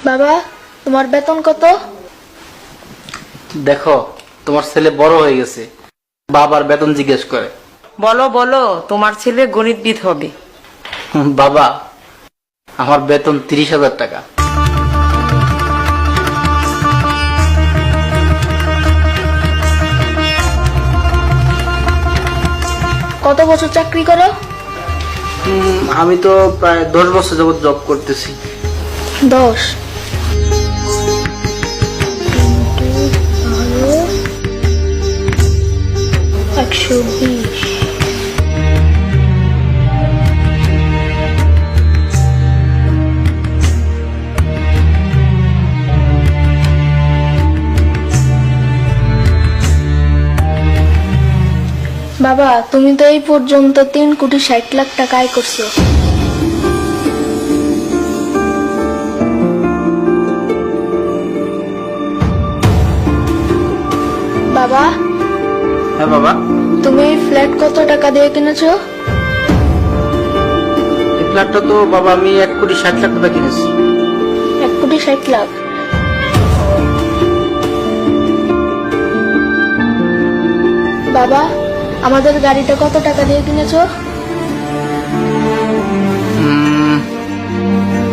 বাবা, তোমার বেতন কত? দেখো, তোমার ছেলে বড় হয়ে গেছে, বাবার বেতন জিজ্ঞেস করে। বলো বলো, তোমার ছেলে গণিতবিদ হবে। বাবা, আমার বেতন 30,000 টাকা। কত বছর চাকরি করো? আমি তো প্রায় 10 বছর যাবত জব করতেছি। 10 120। বাবা, তুমি তো এই পর্যন্ত 3,60,00,000 টাকা আয় করছো। বাবা, হ্যাঁ বাবা, তুমি এই ফ্ল্যাট কত টাকা দিয়ে কিনেছো? এই ফ্ল্যাটটা তো বাবা আমি 1,60,00,000 টাকা কিনেছি। 1,60,00,000। বাবা, আমাদের গাড়িটা কত টাকা দিয়ে কিনেছো?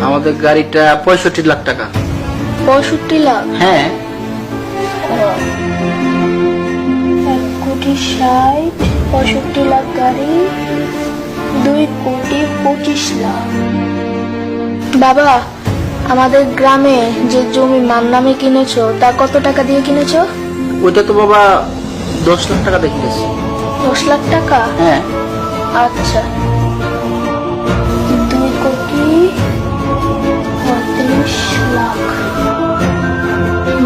আমাদের গাড়িটা 65,00,000 টাকা। 65,00,000? হ্যাঁ। 1,60,00,000, 65,00,000 গাড়ি, 2,25,00,000। বাবা, আমাদের গ্রামে যে জমি মার নামে কিনেছো তা কত টাকা দিয়ে কিনেছো? ওইটা তো বাবা 10 লাখ টাকা দিয়ে কিনেছি। 10 লাখ টাকা? হ্যাঁ। আচ্ছা, 2,35,00,000।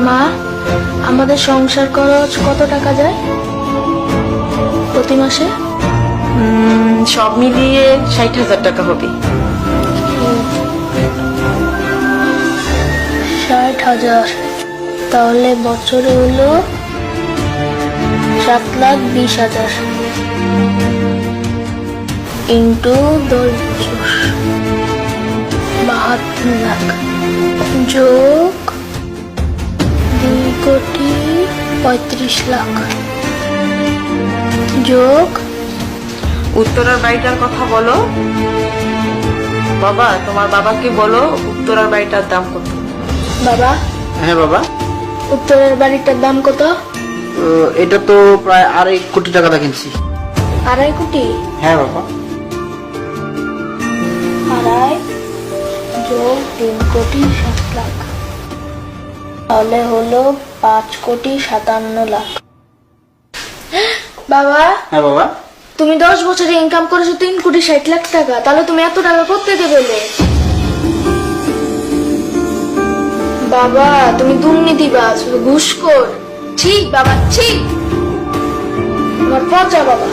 মা, আমাদের সংসার খরচ কত টাকা যায় প্রতি মাসে? সব মিলিয়ে 60,000 টাকা হবে। 60,000। তাহলে বছরে হলো 7,20,000 ইন্টু 10 বছর 72 লাখ যোগ 2,35,00,000 যোগ উত্তরার বাড়িটার কথা বলো। বাবা, তোমার বাবাকে বলো উত্তরার বাড়িটার দাম কত। বাবা, হ্যাঁ বাবা, উত্তরের বাড়িটার দাম কত? এটা তো প্রায় 2.5 কোটি টাকা দিয়ে কিনছি। 2.5 কোটি? হ্যাঁ বাবা। 2.5 যোগ 3,07,00,000 তাহলে হলো 5,57,00,000। বাবা, হ্যাঁ বাবা, তুমি 10 বছরে ইনকাম করেছো 3,60,00,000 টাকা, তাহলে তুমি এত টাকা কোত্থেকে পেলে? বাবা, তুমি দুর্নীতিবাজ, ঘুষখোর। ছি বাবা, ছি। আমার পচা বাবা।